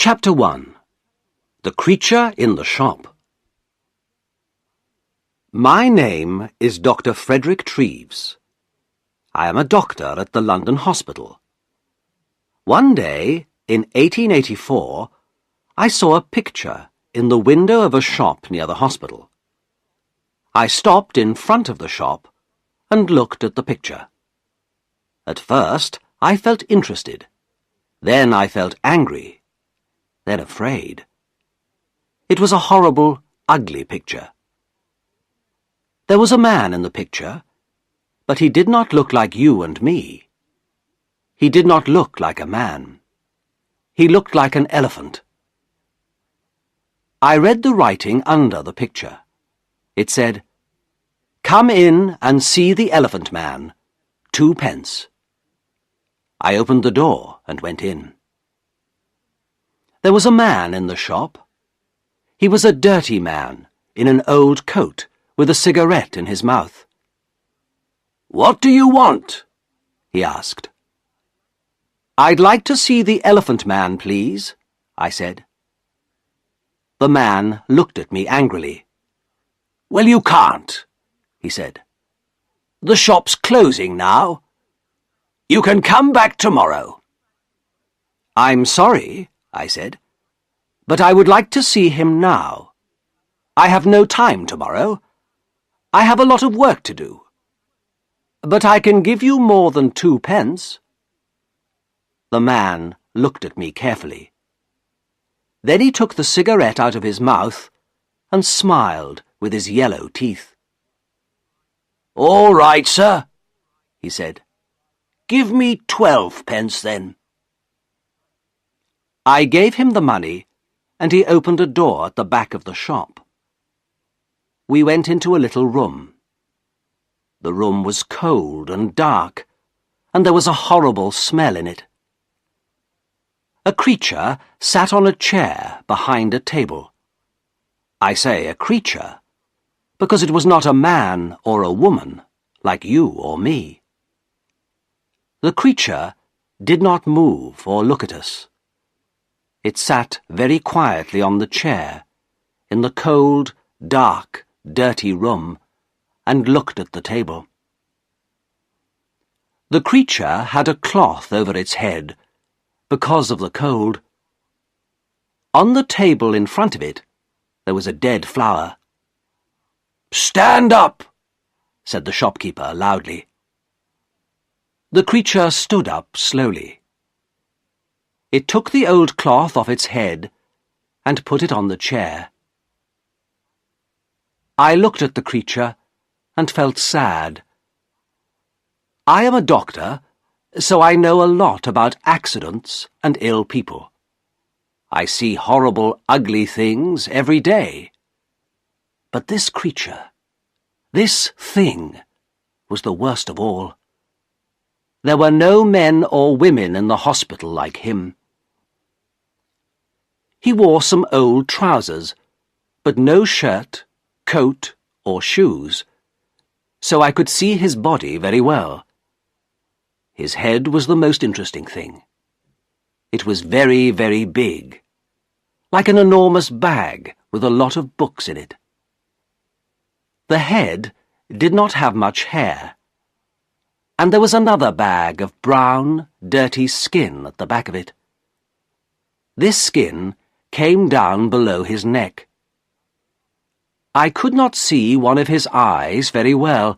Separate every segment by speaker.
Speaker 1: Chapter 1. The Creature in the Shop. My name is Dr. Frederick Treves. I am a doctor at the London hospital. One day, in 1884, I saw a picture in the window of a shop near the hospital. I stopped in front of the shop and looked at the picture. At first, I felt interested. Then I felt angry. Then afraid. It was a horrible, ugly picture. There was a man in the picture, but he did not look like you and me. He did not look like a man. He looked like an elephant. I read the writing under the picture. It said, "Come in and see the Elephant Man, 2 pence." I opened the door and went in. There was a man in the shop. He was a dirty man in an old coat with a cigarette in his mouth. "What do you want?" he asked. "I'd like to see the Elephant Man, please," I said. The man looked at me angrily. "Well, you can't," he said. "The shop's closing now. You can come back tomorrow." "I'm sorry," I said, "but I would like to see him now. I have no time tomorrow. I have a lot of work to do. But I can give you more than 2 pence. The man looked at me carefully. Then he took the cigarette out of his mouth and smiled with his yellow teeth. "All right, sir," he said. "Give me 12 pence then." I gave him the money, and he opened a door at the back of the shop. We went into a little room. The room was cold and dark, and there was a horrible smell in it. A creature sat on a chair behind a table. I say a creature, because it was not a man or a woman, like you or me. The creature did not move or look at us. It sat very quietly on the chair, in the cold, dark, dirty room, and looked at the table. The creature had a cloth over its head, because of the cold. On the table in front of it, there was a dead flower. "Stand up!" said the shopkeeper loudly. The creature stood up slowly. It took the old cloth off its head and put it on the chair. I looked at the creature and felt sad. I am a doctor, so I know a lot about accidents and ill people. I see horrible, ugly things every day. But this creature, this thing, was the worst of all. There were no men or women in the hospital like him. He wore some old trousers, but no shirt, coat, or shoes, so I could see his body very well. His head was the most interesting thing. It was very, very big, like an enormous bag with a lot of books in it. The head did not have much hair, and there was another bag of brown, dirty skin at the back of it. This skin came down below his neck. I could not see one of his eyes very well,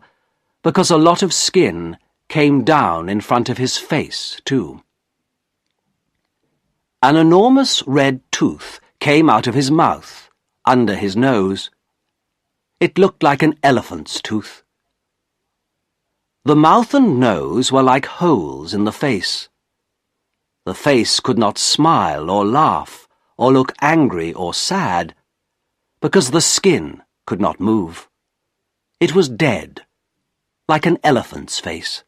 Speaker 1: because a lot of skin came down in front of his face, too. An enormous red tooth came out of his mouth, under his nose. It looked like an elephant's tooth. The mouth and nose were like holes in the face. The face could not smile or laugh or look angry or sad, because the skin could not move. It was dead, like an elephant's face.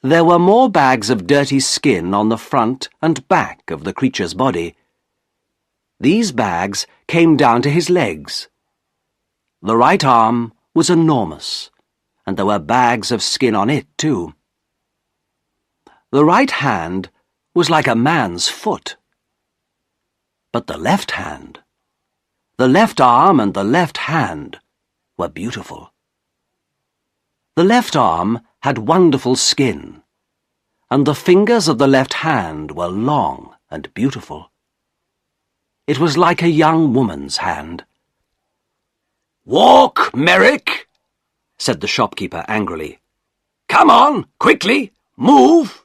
Speaker 1: There were more bags of dirty skin on the front and back of the creature's body. These bags came down to his legs. The right arm was enormous, and there were bags of skin on it, too. The right hand was like a man's foot. But the left hand, the left arm and the left hand were beautiful. The left arm had wonderful skin, and the fingers of the left hand were long and beautiful. It was like a young woman's hand. "Walk, Merrick," said the shopkeeper angrily. "Come on, quickly, move."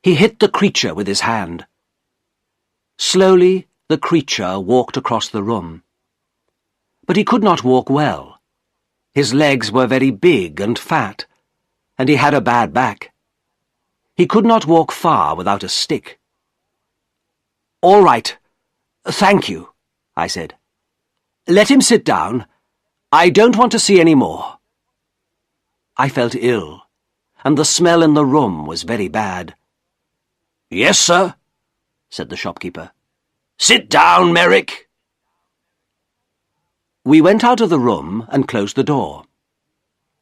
Speaker 1: He hit the creature with his hand. Slowly, the creature walked across the room. But he could not walk well. His legs were very big and fat, and he had a bad back. He could not walk far without a stick. "All right, thank you," I said. "Let him sit down. I don't want to see any more." I felt ill, and the smell in the room was very bad. "Yes, sir," said the shopkeeper. "Sit down, Merrick." We went out of the room and closed the door.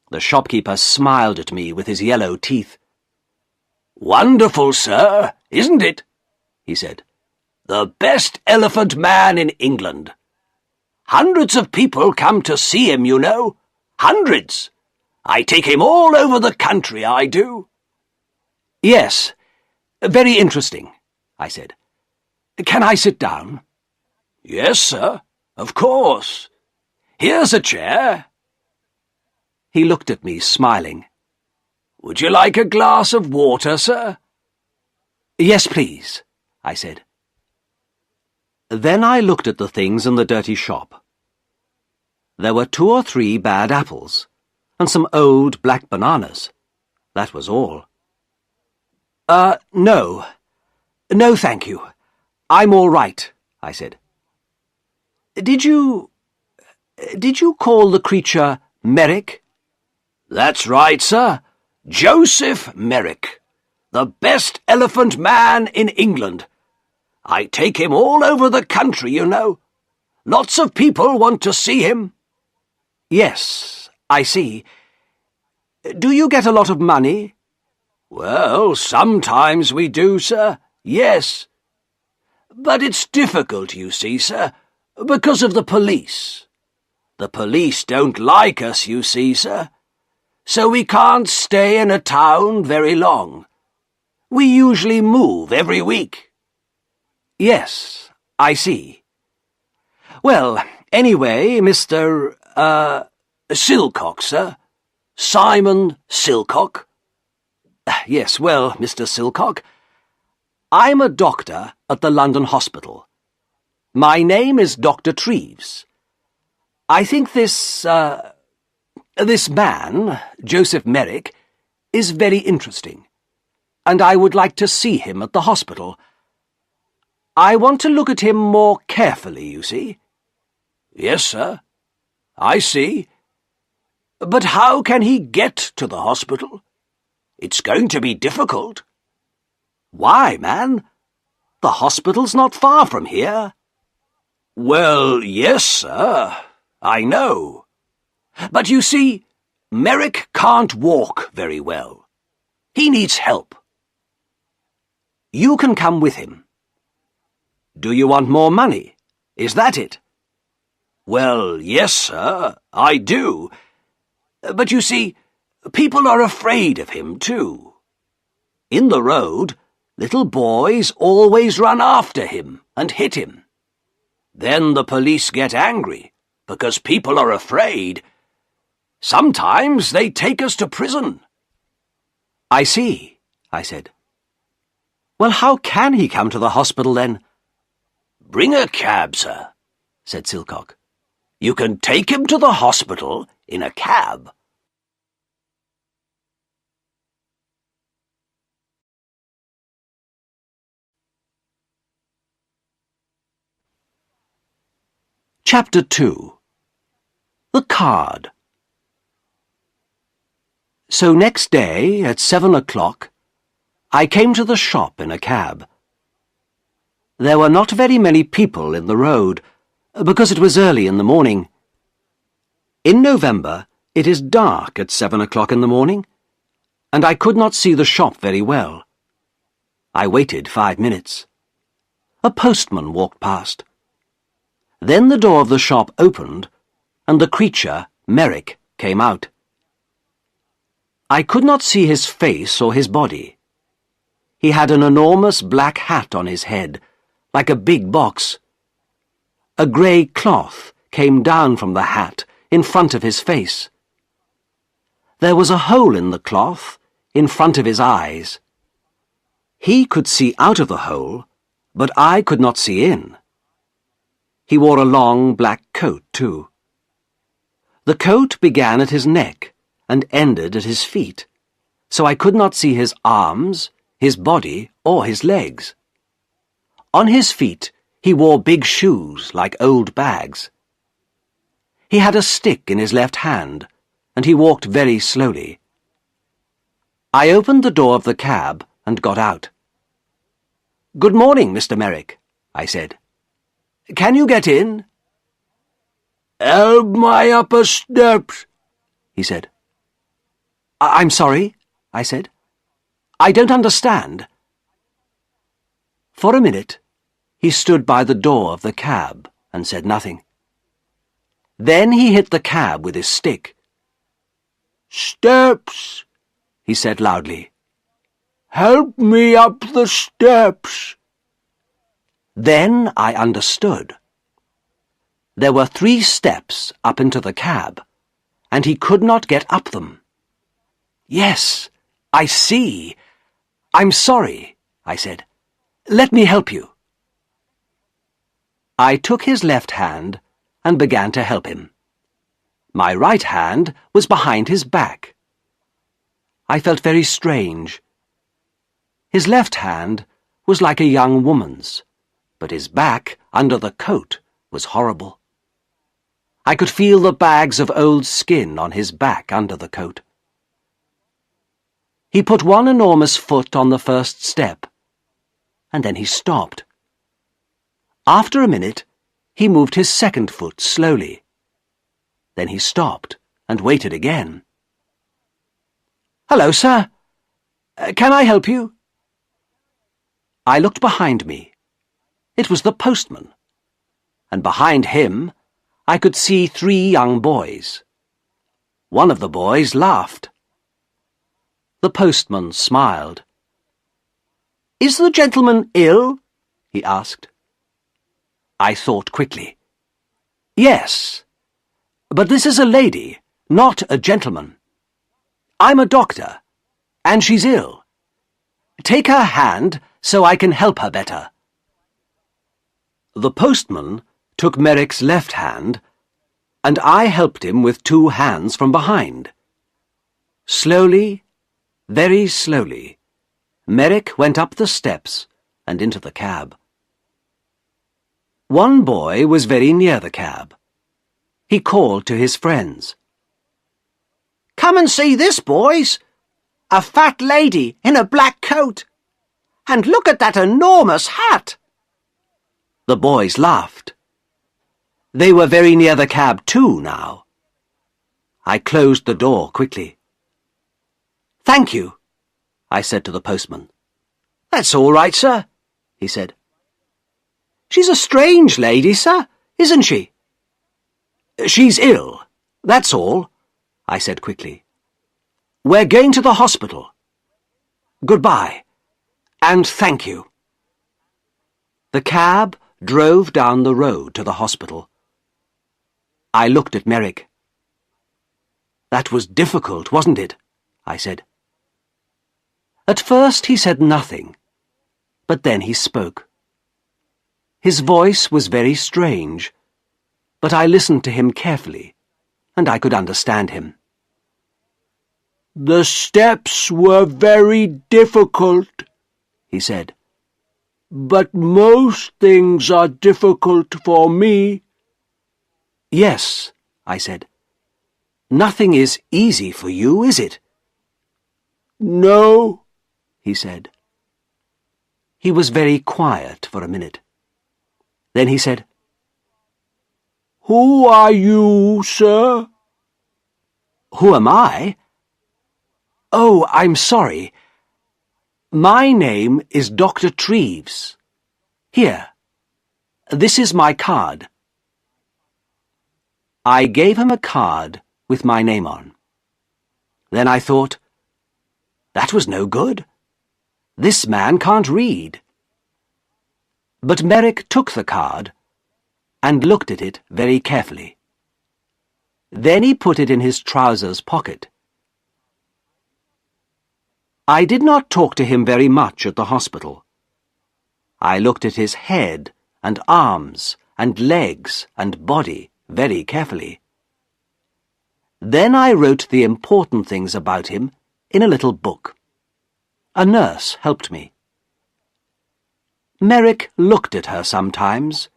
Speaker 1: The shopkeeper smiled at me with his yellow teeth. "Wonderful, sir, isn't it?" he said. "The best elephant man in England. Hundreds of people come to see him, you know. Hundreds. I take him all over the country, I do." "Yes, very interesting," I said. "Can I sit down?" "Yes, sir, of course. Here's a chair." He looked at me, smiling. "Would you like a glass of water, sir?" "Yes, please," I said. Then I looked at the things in the dirty shop. There were 2 or 3 bad apples, and some old black bananas. That was all. No. No, thank you. I'm all right," I said. Did you call the creature Merrick?" "That's right, sir. Joseph Merrick. The best elephant man in England. I take him all over the country, you know. Lots of people want to see him." "Yes, I see. Do you get a lot of money?" "Well, sometimes we do, sir, yes. But it's difficult, you see, sir, because of the police. The police don't like us, you see, sir. So we can't stay in a town very long. We usually move every week." "Yes, I see. Well, anyway, Mr. Silcock, sir. Simon Silcock." "Yes, well, Mr. Silcock, I'm a doctor at the London hospital. My name is Dr. Treves. I think this man, Joseph Merrick, is very interesting, and I would like to see him at the hospital. I want to look at him more carefully, you see." "Yes, sir. I see. But how can he get to the hospital? It's going to be difficult." "Why, man? The hospital's not far from here." "Well, yes, sir. I know. But you see, Merrick can't walk very well. He needs help." "You can come with him." "Do you want more money? Is that it?" "Well, yes, sir, I do. But you see, people are afraid of him, too. In the road, little boys always run after him and hit him. Then the police get angry, because people are afraid. Sometimes they take us to prison." "I see," I said. "Well, how can he come to the hospital, then?" "Bring a cab, sir," said Silcock. "You can take him to the hospital in a cab." Chapter 2. The Card. So next day, at 7 o'clock, I came to the shop in a cab. There were not very many people in the road, because it was early in the morning. In November, it is dark at 7 o'clock in the morning, and I could not see the shop very well. I waited 5 minutes. A postman walked past. Then the door of the shop opened, and the creature, Merrick, came out. I could not see his face or his body. He had an enormous black hat on his head, like a big box. A grey cloth came down from the hat in front of his face. There was a hole in the cloth in front of his eyes. He could see out of the hole, but I could not see in. He wore a long black coat, too. The coat began at his neck and ended at his feet, so I could not see his arms, his body, or his legs. On his feet, he wore big shoes like old bags. He had a stick in his left hand, and he walked very slowly. I opened the door of the cab and got out. "Good morning, Mr. Merrick," I said. "Can you get in?"
Speaker 2: "Help my upper steps,"
Speaker 1: he said. I'm sorry," I said. "I don't understand." For a minute, he stood by the door of the cab and said nothing. Then he hit the cab with his stick.
Speaker 2: "Steps,"
Speaker 1: he said loudly.
Speaker 2: "Help me up the steps."
Speaker 1: Then I understood. There were 3 steps up into the cab, and he could not get up them. "Yes, I see. I'm sorry," I said. "Let me help you." I took his left hand and began to help him. My right hand was behind his back. I felt very strange. His left hand was like a young woman's, but his back, under the coat, was horrible. I could feel the bags of old skin on his back under the coat. He put one enormous foot on the first step, and then he stopped. After a minute, he moved his second foot slowly. Then he stopped and waited again. "Hello, sir. Can I help you?" I looked behind me. It was the postman, and behind him I could see 3 young boys. One of the boys laughed. The postman smiled. "Is the gentleman ill?" he asked. I thought quickly. "Yes, but this is a lady, not a gentleman. I'm a doctor, and she's ill. Take her hand so I can help her better." The postman took Merrick's left hand, and I helped him with 2 hands from behind. Slowly, very slowly, Merrick went up the steps and into the cab. One boy was very near the cab. He called to his friends. "Come and see this, boys! A fat lady in a black coat! And look at that enormous hat!" The boys laughed. They were very near the cab too now. I closed the door quickly. "Thank you," I said to the postman. "That's all right, sir," he said. "She's a strange lady, sir, isn't she?" "She's ill, that's all," I said quickly. "We're going to the hospital. Goodbye, and thank you." The cab drove down the road to the hospital. I looked at Merrick. "That was difficult, wasn't it?" I said. At first he said nothing, but then he spoke. His voice was very strange, but I listened to him carefully, and I could understand him.
Speaker 2: "The steps were very difficult," he said. "But most things are difficult for me."
Speaker 1: "Yes," I said. "Nothing is easy for you, is it?"
Speaker 2: "No," he said.
Speaker 1: He was very quiet for a minute. Then he said,
Speaker 2: "Who are you, sir?"
Speaker 1: "Who am I? Oh, I'm sorry. My name is Dr. Treves. Here, this is my card. I gave him a card with my name on. Then I thought, that was no good. This man can't read. But Merrick took the card and looked at it very carefully. Then he put it in his trousers pocket. I did not talk to him very much at the hospital. I looked at his head and arms and legs and body very carefully. Then I wrote the important things about him in a little book. A nurse helped me. Merrick looked at her sometimes,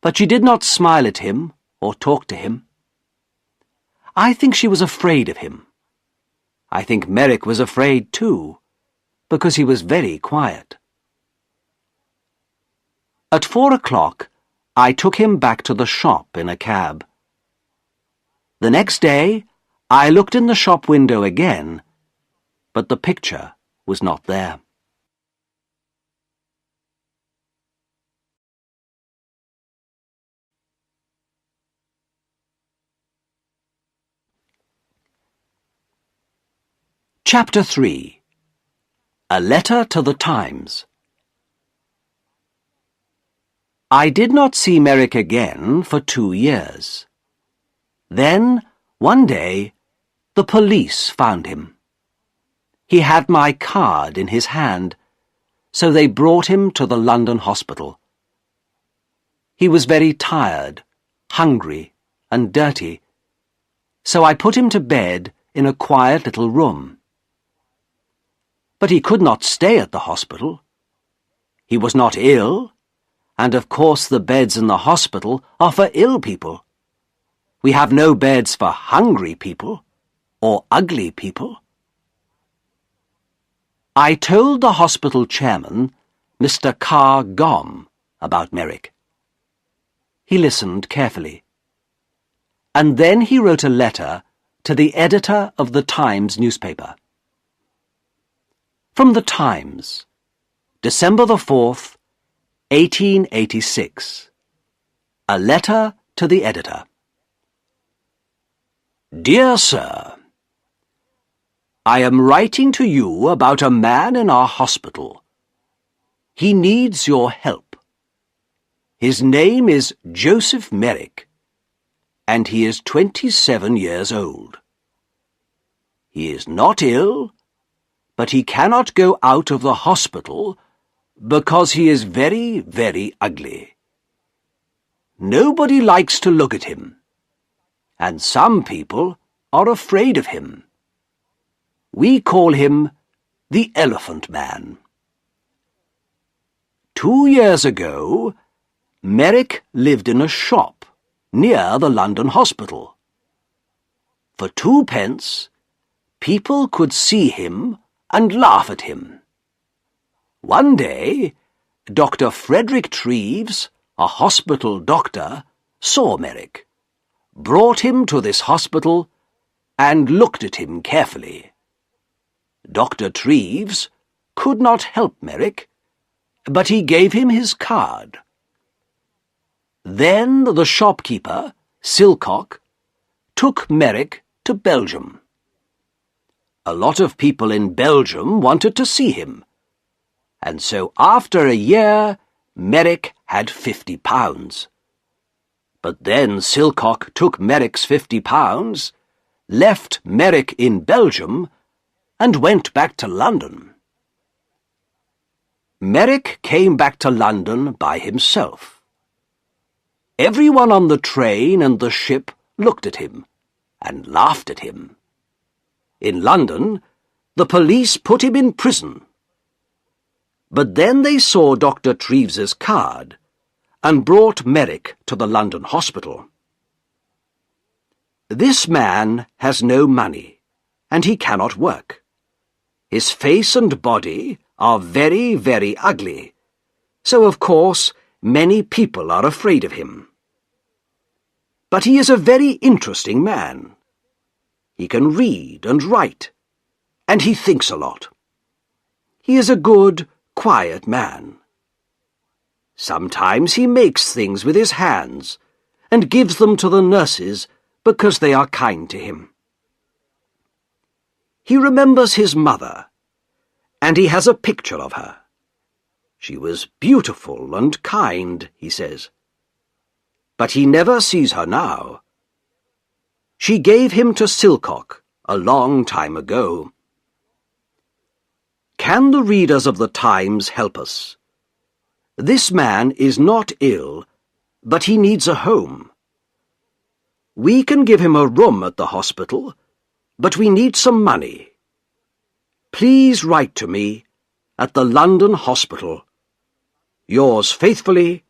Speaker 1: but she did not smile at him or talk to him. I think she was afraid of him. I think Merrick was afraid too, because he was very quiet. At 4 o'clock, I took him back to the shop in a cab. The next day, I looked in the shop window again, but the picture was not there. Chapter 3. A Letter to the Times. I did not see Merrick again for 2 years. Then, one day, the police found him. He had my card in his hand, so they brought him to the London hospital. He was very tired, hungry, and dirty, so I put him to bed in a quiet little room. But he could not stay at the hospital. He was not ill, and of course the beds in the hospital are for ill people. We have no beds for hungry people or ugly people. I told the hospital chairman, Mr. Carr Gom, about Merrick. He listened carefully. And then he wrote a letter to the editor of the Times newspaper. From the Times, December the 4th, 1886. A letter to the editor. Dear Sir, I am writing to you about a man in our hospital. He needs your help. His name is Joseph Merrick, and he is 27 years old. He is not ill, but he cannot go out of the hospital because he is very, very ugly. Nobody likes to look at him, and some people are afraid of him. We call him the Elephant Man. 2 years ago, Merrick lived in a shop near the London hospital. For 2 pence, people could see him and laugh at him. One day, Dr. Frederick Treves, a hospital doctor, saw Merrick, brought him to this hospital, and looked at him carefully. Dr. Treves could not help Merrick, but he gave him his card. Then the shopkeeper, Silcock, took Merrick to Belgium. A lot of people in Belgium wanted to see him, and so after a year, Merrick had £50. But then Silcock took Merrick's £50, left Merrick in Belgium, and went back to London. Merrick came back to London by himself. Everyone on the train and the ship looked at him and laughed at him. In London, the police put him in prison. But then they saw Dr. Treves's card and brought Merrick to the London hospital. This man has no money, and he cannot work. His face and body are very, very ugly, so of course many people are afraid of him. But he is a very interesting man. He can read and write, and he thinks a lot. He is a good, quiet man. Sometimes he makes things with his hands and gives them to the nurses because they are kind to him. He remembers his mother, and he has a picture of her. She was beautiful and kind, he says. But he never sees her now. She gave him to Silcock a long time ago. Can the readers of the Times help us? This man is not ill, but he needs a home. We can give him a room at the hospital, but we need some money. Please write to me at the London Hospital. Yours faithfully,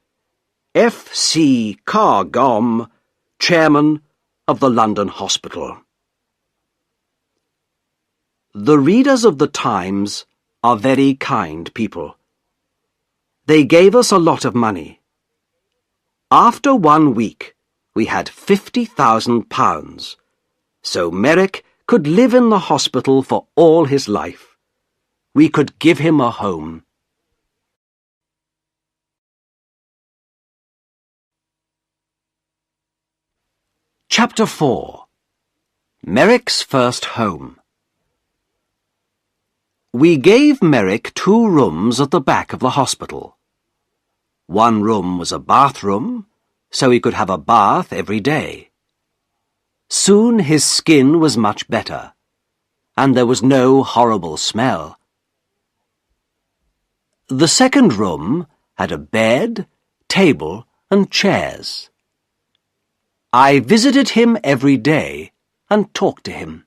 Speaker 1: F.C. Cargom, Chairman of the London Hospital. The readers of the Times are very kind people. They gave us a lot of money. After 1 week, we had £50,000, so Merrick could live in the hospital for all his life. We could give him a home. Chapter 4. Merrick's First Home. We gave Merrick 2 rooms at the back of the hospital. 1 room was a bathroom, so he could have a bath every day. Soon his skin was much better, and there was no horrible smell. The second room had a bed, table, and chairs. I visited him every day and talked to him.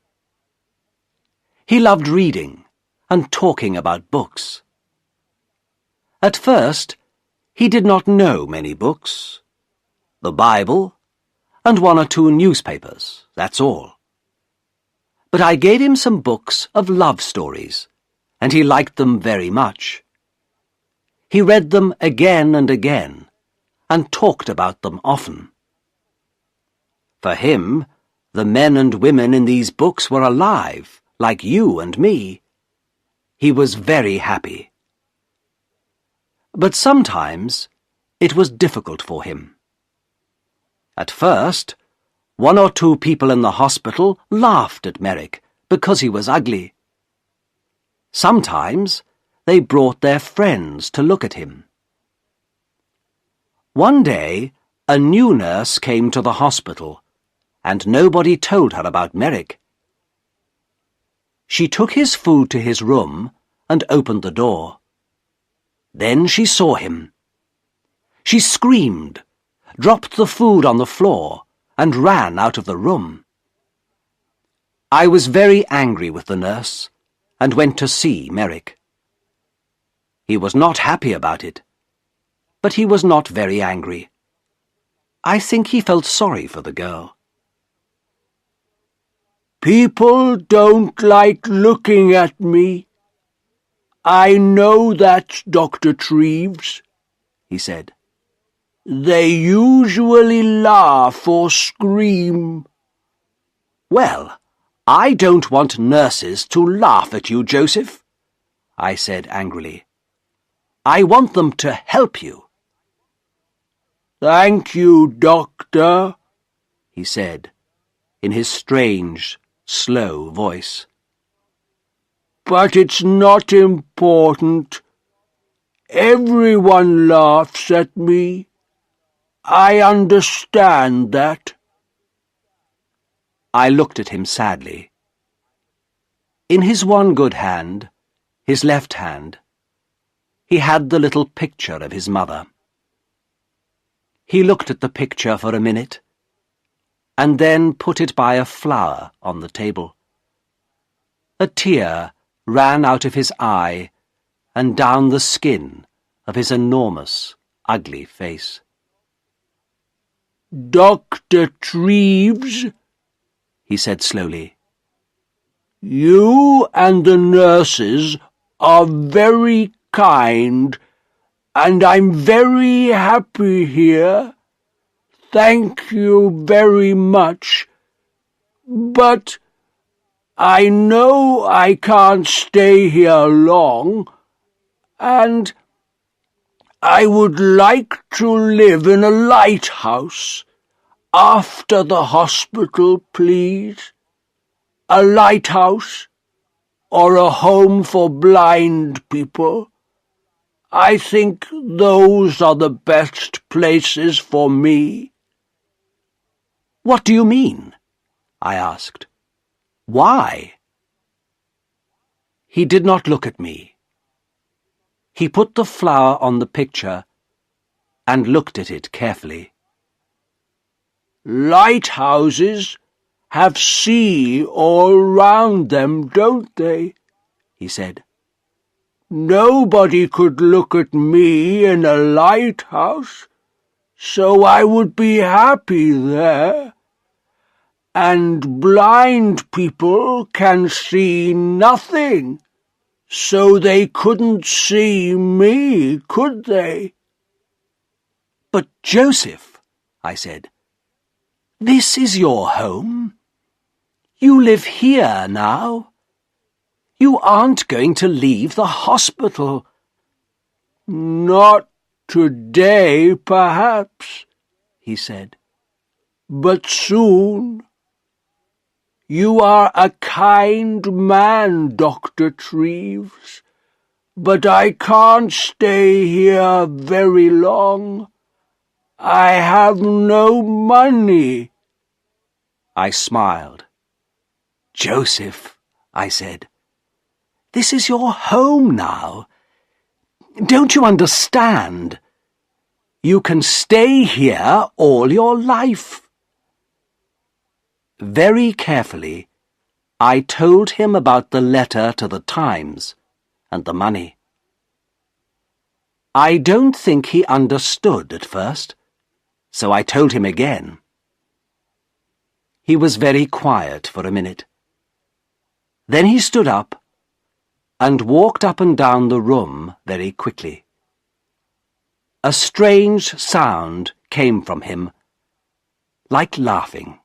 Speaker 1: He loved reading and talking about books. At first, he did not know many books. The Bible, and 1 or 2 newspapers, that's all. But I gave him some books of love stories, and he liked them very much. He read them again and again, and talked about them often. For him, the men and women in these books were alive, like you and me. He was very happy. But sometimes it was difficult for him. At first, 1 or 2 people in the hospital laughed at Merrick because he was ugly. Sometimes they brought their friends to look at him. One day, a new nurse came to the hospital, and nobody told her about Merrick. She took his food to his room and opened the door. Then she saw him. She screamed, dropped the food on the floor, and ran out of the room. I was very angry with the nurse and went to see Merrick. He was not happy about it, but he was not very angry. I think he felt sorry for the girl.
Speaker 2: People don't like looking at me. I know that, Dr. Treves, he said. They usually laugh or scream.
Speaker 1: Well, I don't want nurses to laugh at you, Joseph, I said angrily. I want them to help you.
Speaker 2: Thank you, Doctor,
Speaker 1: he said, in his strange, slow voice.
Speaker 2: But it's not important. Everyone laughs at me. I understand that.
Speaker 1: I looked at him sadly. In his one good hand, his left hand, he had the little picture of his mother. He looked at the picture for a minute, and then put it by a flower on the table. A tear ran out of his eye and down the skin of his enormous, ugly face.
Speaker 2: Dr. Treves,
Speaker 1: he said slowly,
Speaker 2: you and the nurses are very kind, and I'm very happy here. Thank you very much. But I know I can't stay here long. And I would like to live in a lighthouse after the hospital, please. A lighthouse or a home for blind people. I think those are the best places for me.
Speaker 1: What do you mean? I asked. Why? He did not look at me. He put the flower on the picture and looked at it carefully.
Speaker 2: Lighthouses have sea all round them, don't they? He said. Nobody could look at me in a lighthouse, so I would be happy there. And blind people can see nothing, so they couldn't see me, could they?
Speaker 1: But Joseph, I said, this is your home. You live here now. You aren't going to leave the hospital.
Speaker 2: Not today, perhaps, he said, but soon. You are a kind man, Dr. Treves, but I can't stay here very long. I have no money.
Speaker 1: I smiled. Joseph, I said, this is your home now. Don't you understand? You can stay here all your life. Very carefully, I told him about the letter to the Times and the money. I don't think he understood at first, so I told him again. He was very quiet for a minute. Then he stood up and walked up and down the room very quickly. A strange sound came from him, like laughing.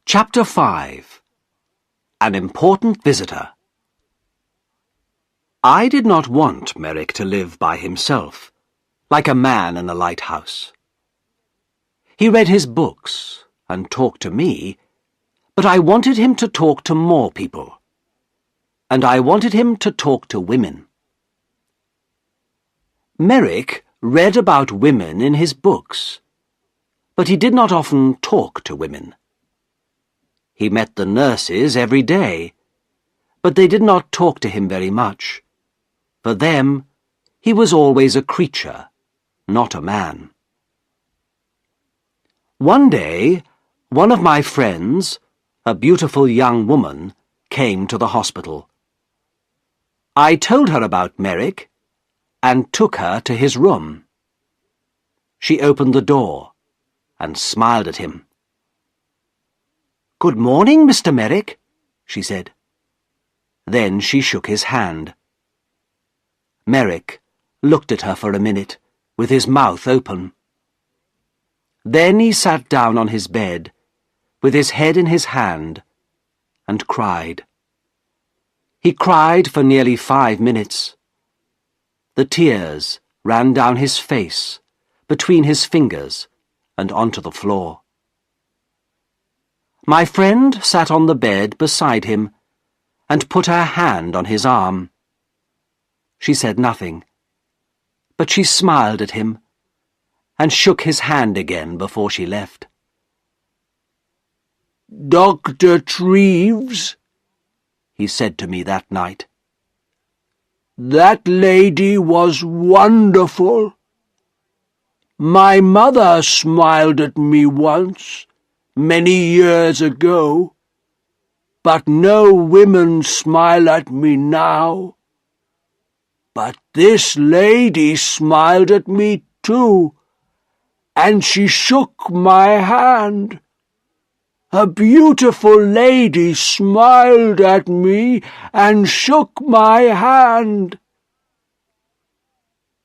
Speaker 1: Chapter 5. An Important Visitor. I did not want Merrick to live by himself, like a man in a lighthouse. He read his books and talked to me, but I wanted him to talk to more people, and I wanted him to talk to women. Merrick read about women in his books, but he did not often talk to women. He met the nurses every day, but they did not talk to him very much. For them, he was always a creature, not a man. One day, one of my friends, a beautiful young woman, came to the hospital. I told her about Merrick and took her to his room. She opened the door and smiled at him. "Good morning, Mr. Merrick," she said. Then she shook his hand. Merrick looked at her for a minute, with his mouth open. Then he sat down on his bed, with his head in his hand, and cried. He cried for nearly 5 minutes. The tears ran down his face, between his fingers, and onto the floor. My friend sat on the bed beside him and put her hand on his arm. She said nothing, but she smiled at him and shook his hand again before she left.
Speaker 2: "Dr. Treves,"
Speaker 3: he said to me that night.
Speaker 2: "That lady was wonderful. My mother smiled at me once, many years ago, but no women smile at me now. But this lady smiled at me too, and she shook my hand. A beautiful lady smiled at me and shook my hand."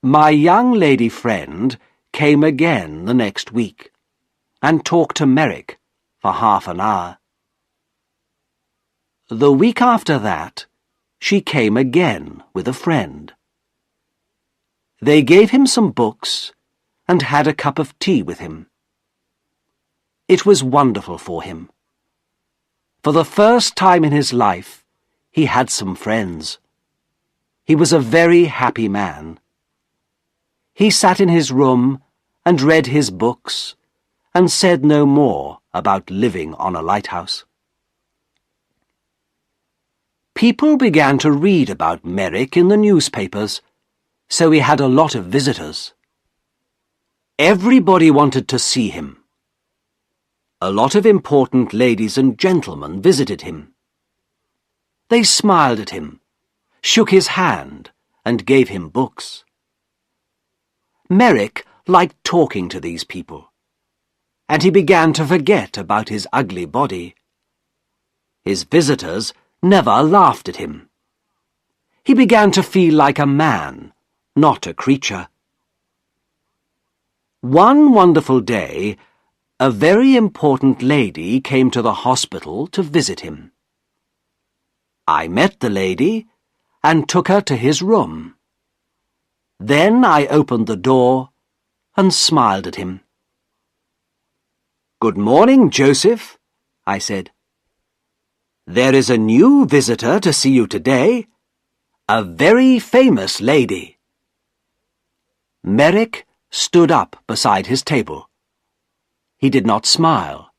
Speaker 1: My young lady friend came again the next week and talked to Merrick for half an hour. The week after that, she came again with a friend. They gave him some books and had a cup of tea with him. It was wonderful for him. For the first time in his life, he had some friends. He was a very happy man. He sat in his room and read his books and said no more about living on a lighthouse. People began to read about Merrick in the newspapers, so he had a lot of visitors. Everybody wanted to see him. A lot of important ladies and gentlemen visited him. They smiled at him, shook his hand, and gave him books. Merrick liked talking to these people, and he began to forget about his ugly body. His visitors never laughed at him. He began to feel like a man, not a creature. One wonderful day, a very important lady came to the hospital to visit him. I met the lady and took her to his room. Then I opened the door and smiled at him. "Good morning, Joseph," I said. "There is a new visitor to see you today, a very famous lady." Merrick stood up beside his table. He did not smile,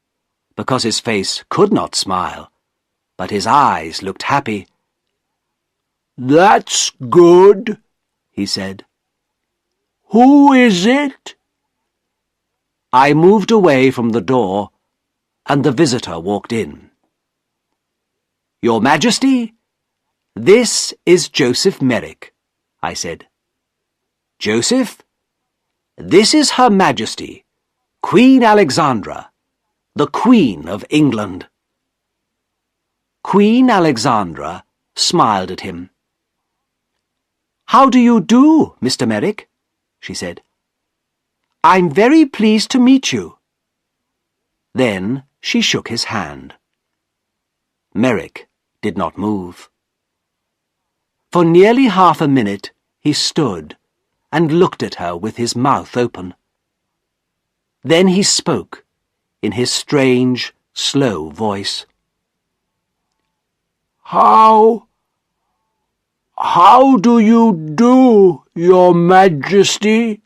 Speaker 1: because his face could not smile, but his eyes looked happy.
Speaker 2: "That's good," he said. "Who is it?"
Speaker 1: I moved away from the door, and the visitor walked in. "Your Majesty, this is Joseph Merrick," I said. "Joseph, this is Her Majesty, Queen Alexandra, the Queen of England." Queen Alexandra smiled at him. "How do you do, Mr. Merrick?" she said. "I'm very pleased to meet you." Then she shook his hand. Merrick did not move. For nearly half a minute he stood and looked at her with his mouth open. Then he spoke in his strange, slow voice.
Speaker 2: How do you do, Your Majesty?"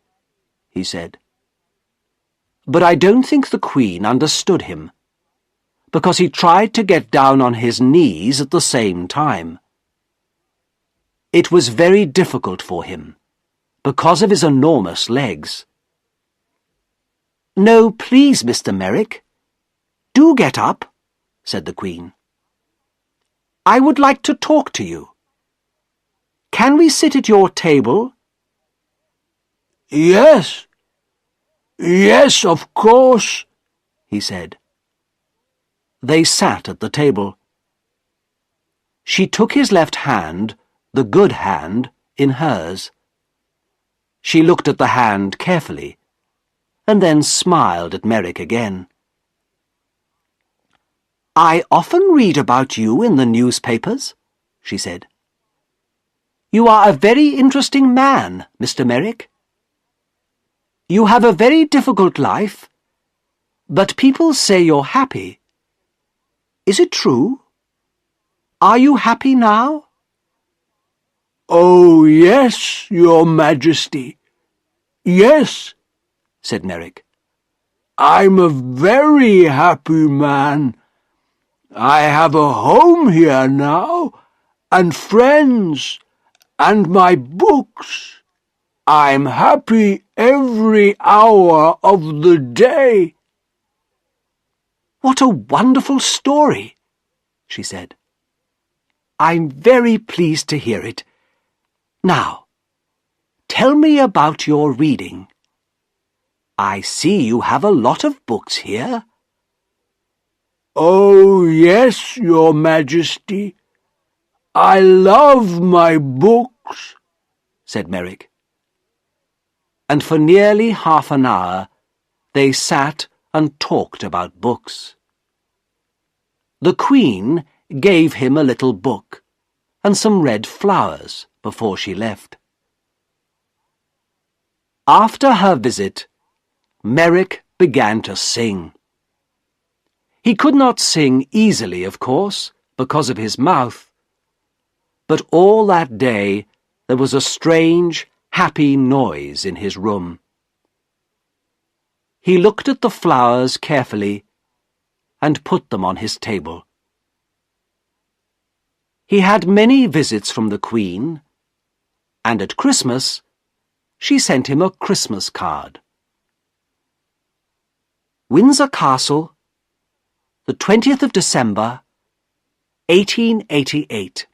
Speaker 1: he said. But I don't think the Queen understood him, because he tried to get down on his knees at the same time. It was very difficult for him, because of his enormous legs. "No, please, Mr. Merrick. Do get up," said the Queen. "I would like to talk to you. Can we sit at your table?"
Speaker 2: Yes, of course,"
Speaker 1: he said. They sat at the table. She took his left hand, the good hand, in hers. She looked at the hand carefully, and then smiled at Merrick again. "I often read about you in the newspapers," she said. "You are a very interesting man, Mr. Merrick. You have a very difficult life, but people say you're happy. Is it true? Are you happy now?"
Speaker 2: "Oh, yes, Your Majesty. Yes,"
Speaker 1: said Merrick.
Speaker 2: "I'm a very happy man. I have a home here now, and friends, and my books. I'm happy every hour of the day."
Speaker 1: "What a wonderful story," she said. "I'm very pleased to hear it. Now, tell me about your reading. I see you have a lot of books here."
Speaker 2: "Oh, yes, Your Majesty. I love my books,"
Speaker 1: said Merrick. and for nearly half an hour they sat and talked about books. The Queen gave him a little book and some red flowers before she left. After her visit, Merrick began to sing. He could not sing easily, of course, because of his mouth, but all that day there was a strange, happy noise in his room. He looked at the flowers carefully and put them on his table. He had many visits from the Queen, and at Christmas she sent him a Christmas card. Windsor Castle, the 20th of December, 1888.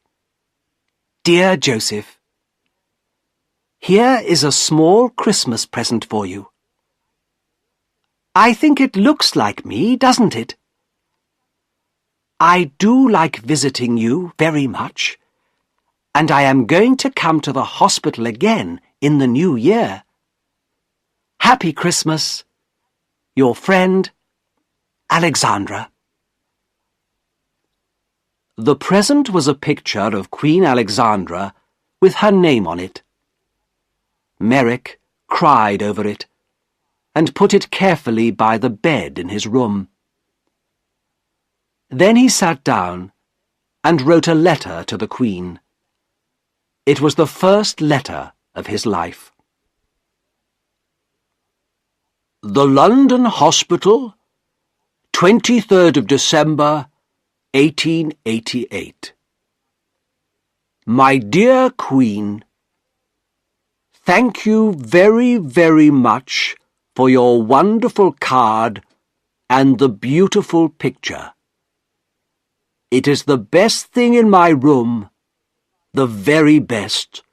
Speaker 1: Dear Joseph, here is a small Christmas present for you. I think it looks like me, doesn't it? I do like visiting you very much, and I am going to come to the hospital again in the new year. Happy Christmas, your friend, Alexandra. The present was a picture of Queen Alexandra with her name on it. Merrick cried over it and put it carefully by the bed in his room. Then he sat down and wrote a letter to the Queen. It was the first letter of his life.
Speaker 2: The London Hospital, 23rd of December, 1888. My dear Queen, thank you very, very much for your wonderful card and the beautiful picture. It is the best thing in my room, the very best,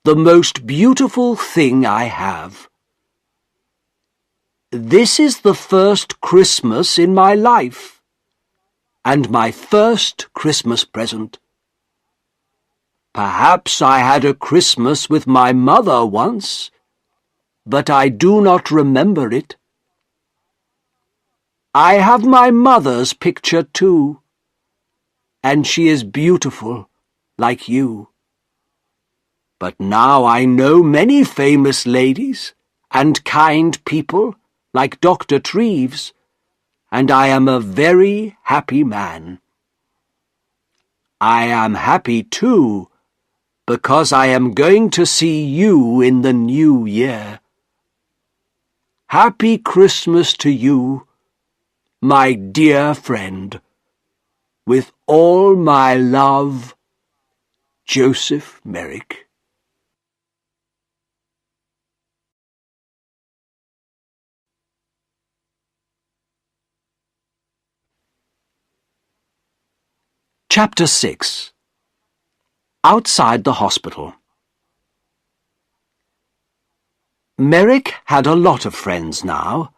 Speaker 2: the most beautiful thing I have. This is the first Christmas in my life, and my first Christmas present. Perhaps I had a Christmas with my mother once, but I do not remember it. I have my mother's picture too, and she is beautiful, like you. But now I know many famous ladies and kind people, like Dr. Treves, and I am a very happy man. I am happy, too, because I am going to see you in the new year. Happy Christmas to you, my dear friend. With all my love, Joseph Merrick.
Speaker 1: Chapter 6. Outside the hospital. Merrick had a lot of friends now,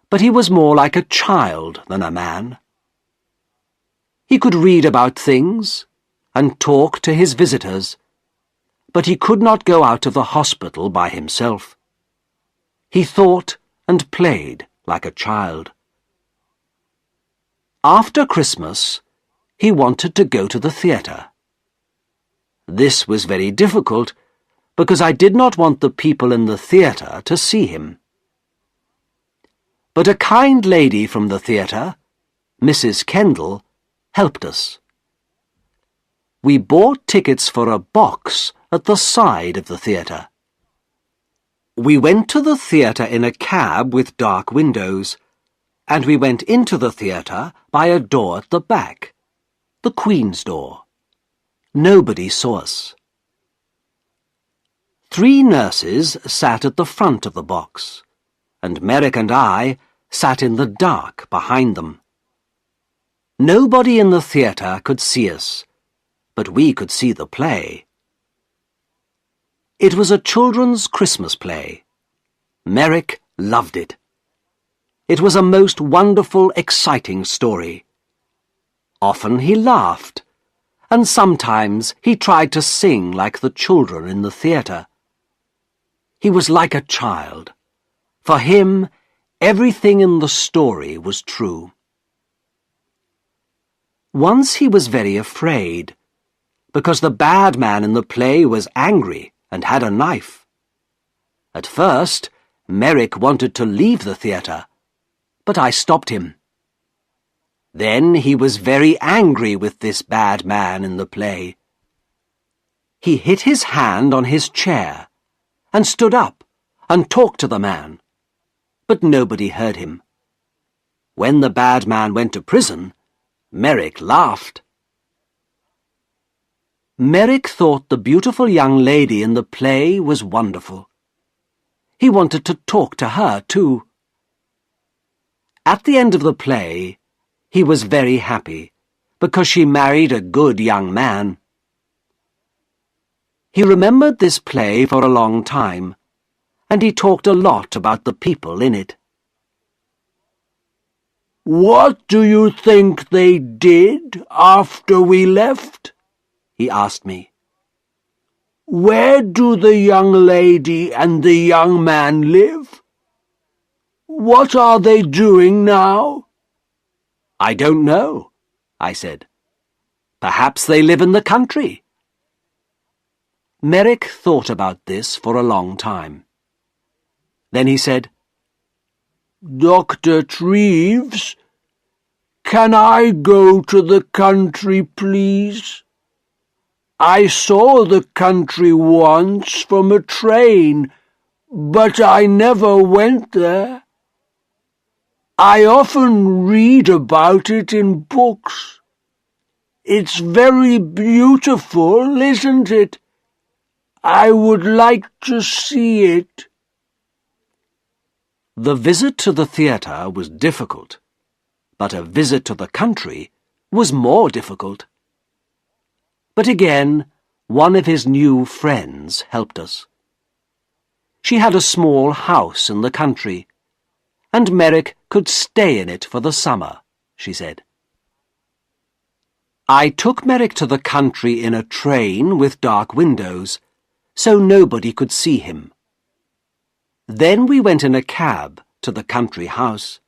Speaker 1: but he was more like a child than a man. He could read about things and talk to his visitors, but he could not go out of the hospital by himself. He thought and played like a child. After Christmas, he wanted to go to the theatre. This was very difficult, because I did not want the people in the theatre to see him. But a kind lady from the theatre, Mrs. Kendall, helped us. We bought tickets for a box at the side of the theatre. We went to the theatre in a cab with dark windows, and we went into the theatre by a door at the back, the Queen's door. Nobody saw us. 3 nurses sat at the front of the box, and Merrick and I sat in the dark behind them. Nobody in the theatre could see us, but we could see the play. It was a children's Christmas play. Merrick loved it. It was a most wonderful, exciting story. Often he laughed, and sometimes he tried to sing like the children in the theatre. He was like a child. For him, everything in the story was true. Once he was very afraid, because the bad man in the play was angry and had a knife. At first, Merrick wanted to leave the theatre, but I stopped him. Then he was very angry with this bad man in the play. He hit his hand on his chair and stood up and talked to the man, but nobody heard him. When the bad man went to prison, Merrick laughed. Merrick thought the beautiful young lady in the play was wonderful. He wanted to talk to her, too. At the end of the play, he was very happy because she married a good young man. He remembered this play for a long time, and he talked a lot about the people in it.
Speaker 2: "What do you think they did after we left?"
Speaker 1: he asked me.
Speaker 2: "Where do the young lady and the young man live? What are they doing now?"
Speaker 1: "I don't know," I said. "Perhaps they live in the country." Merrick thought about this for a long time. Then he said,
Speaker 2: "Dr. Treves, can I go to the country, please? I saw the country once from a train, but I never went there. I often read about it in books. It's very beautiful, isn't it? I would like to see it." The visit to the theatre was difficult, but a visit to the country was more difficult. But again, one of his new friends helped us. She had a small house in the country, and Merrick could stay in it for the summer, she said. I took Merrick to the country in a train with dark windows, so nobody could see him. Then we went in a cab to the country house.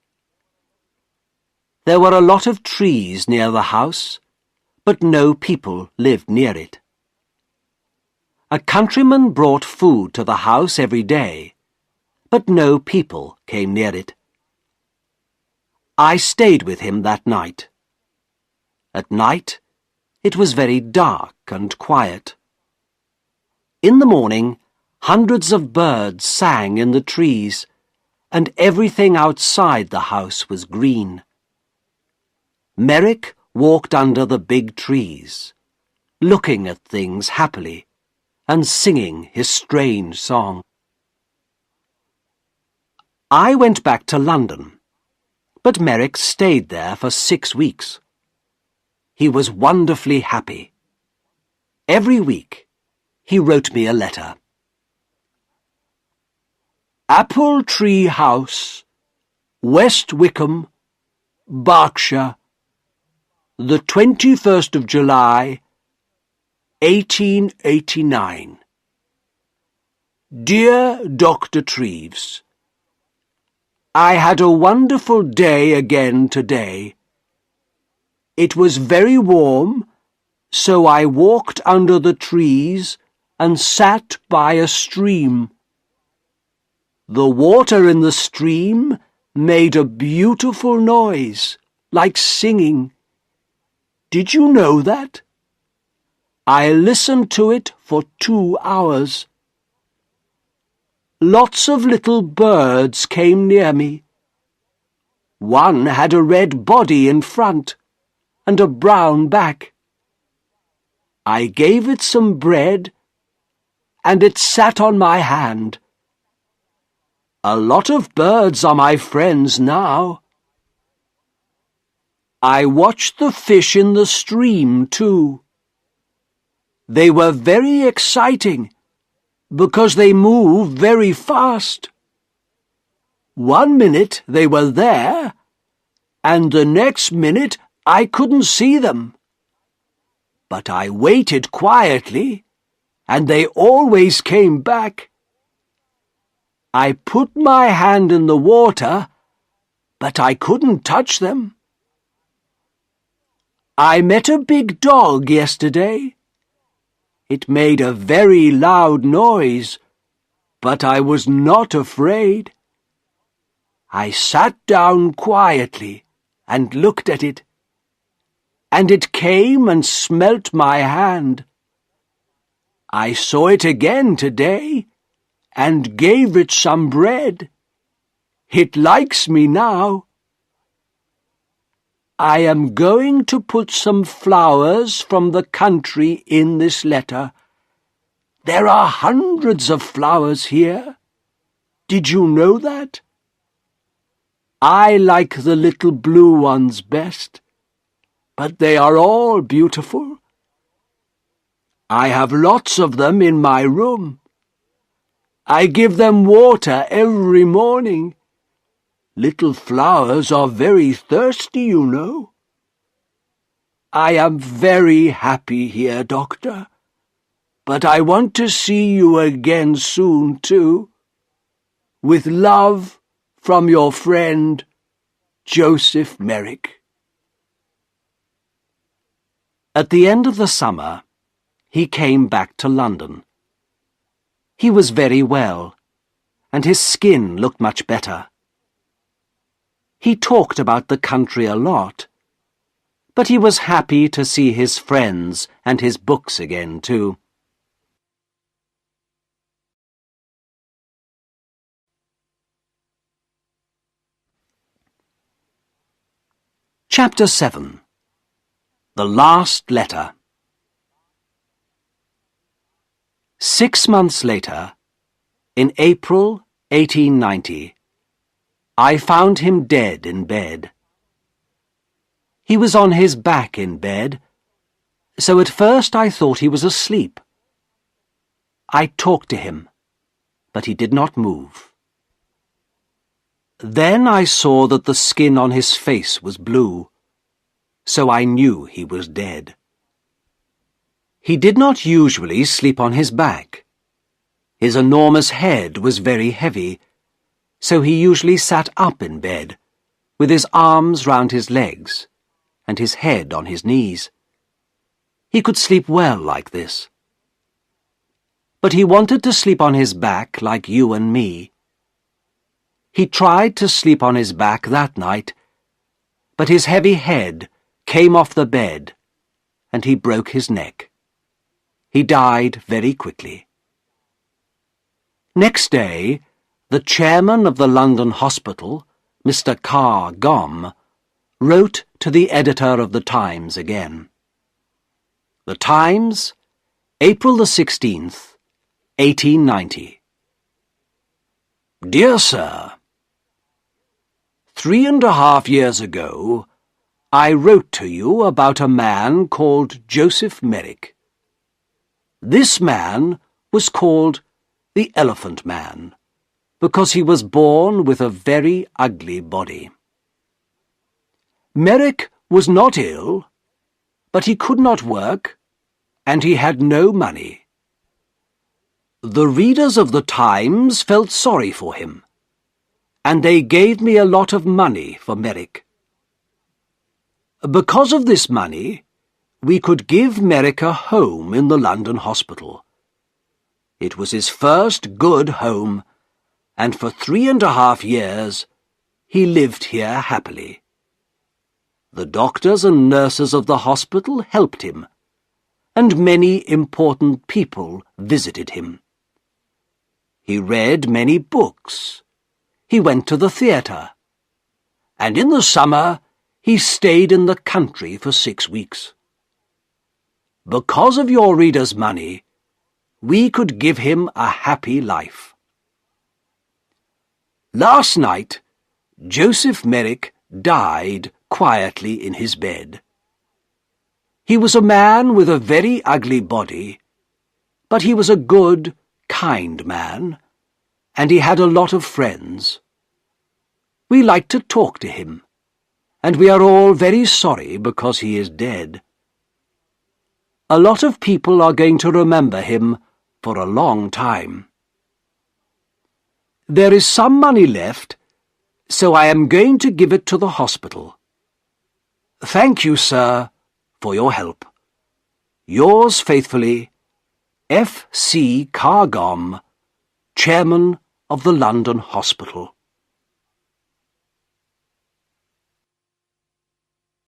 Speaker 2: There were a lot of trees near the house, but no people lived near it. A countryman brought food to the house every day, but no people came near it. I stayed with him that night. At night, it was very dark and quiet. In the morning, hundreds of birds sang in the trees, and everything outside the house was green. Merrick walked under the big trees, looking at things happily and singing his strange song. I went back to London, but Merrick stayed there for 6 weeks. He was wonderfully happy. Every week, he wrote me a letter. Apple Tree House, West Wickham, Berkshire, the 21st of July, 1889. Dear Dr. Treves, I had a wonderful day again today. It was very warm, so I walked under the trees and sat by a stream. The water in the stream made a beautiful noise, like singing. Did you know that? I listened to it for 2 hours. Lots of little birds came near me. One had a red body in front and a brown back. I gave it some bread, and it sat on my hand. A lot of birds are my friends now. I watched the fish in the stream, too. They were very exciting, because they move very fast. 1 minute they were there, and the next minute I couldn't see them. But I waited quietly, and they always came back. I put my hand in the water, but I couldn't touch them. I met a big dog yesterday. It made a very loud noise, but I was not afraid. I sat down quietly and looked at it, and it came and smelt my hand. I saw it again today and gave it some bread. It likes me now. I am going to put some flowers from the country in this letter. There are hundreds of flowers here. Did you know that? I like the little blue ones best, but they are all beautiful. I have lots of them in my room. I give them water every morning. Little flowers are very thirsty, you know. I am very happy here, Doctor, but I want to see you again soon, too. With love, from your friend, Joseph Merrick.
Speaker 1: At the end of the summer, he came back to London. He was very well, and his skin looked much better. He talked about the country a lot, but he was happy to see his friends and his books again, too. Chapter 7. The Last Letter. 6 months later, in April 1890, I found him dead in bed. He was on his back in bed, so at first I thought he was asleep. I talked to him, but he did not move. Then I saw that the skin on his face was blue, so I knew he was dead. He did not usually sleep on his back. His enormous head was very heavy, so he usually sat up in bed, with his arms round his legs, and his head on his knees. He could sleep well like this. But he wanted to sleep on his back like you and me. He tried to sleep on his back that night, but his heavy head came off the bed, and he broke his neck. He died very quickly. Next day, the chairman of the London hospital, Mr. Carr Gomm, wrote to the editor of the Times again. The Times, April the 16th, 1890. Dear Sir, 3.5 years ago, I wrote to you about a man called Joseph Merrick. This man was called the Elephant Man, because he was born with a very ugly body. Merrick was not ill, but he could not work, and he had no money. The readers of the Times felt sorry for him, and they gave me a lot of money for Merrick. Because of this money, we could give Merrick a home in the London hospital. It was his first good home, and for 3.5 years he lived here happily. The doctors and nurses of the hospital helped him, and many important people visited him. He read many books. He went to the theatre, and in the summer he stayed in the country for 6 weeks. Because of your readers' money, we could give him a happy life. Last night, Joseph Merrick died quietly in his bed. He was a man with a very ugly body, but he was a good, kind man, and he had a lot of friends. We like to talk to him, and we are all very sorry because he is dead. A lot of people are going to remember him for a long time. There is some money left, so I am going to give it to the hospital. Thank you, sir, for your help. Yours faithfully, F. C. Cargom, Chairman of the London Hospital.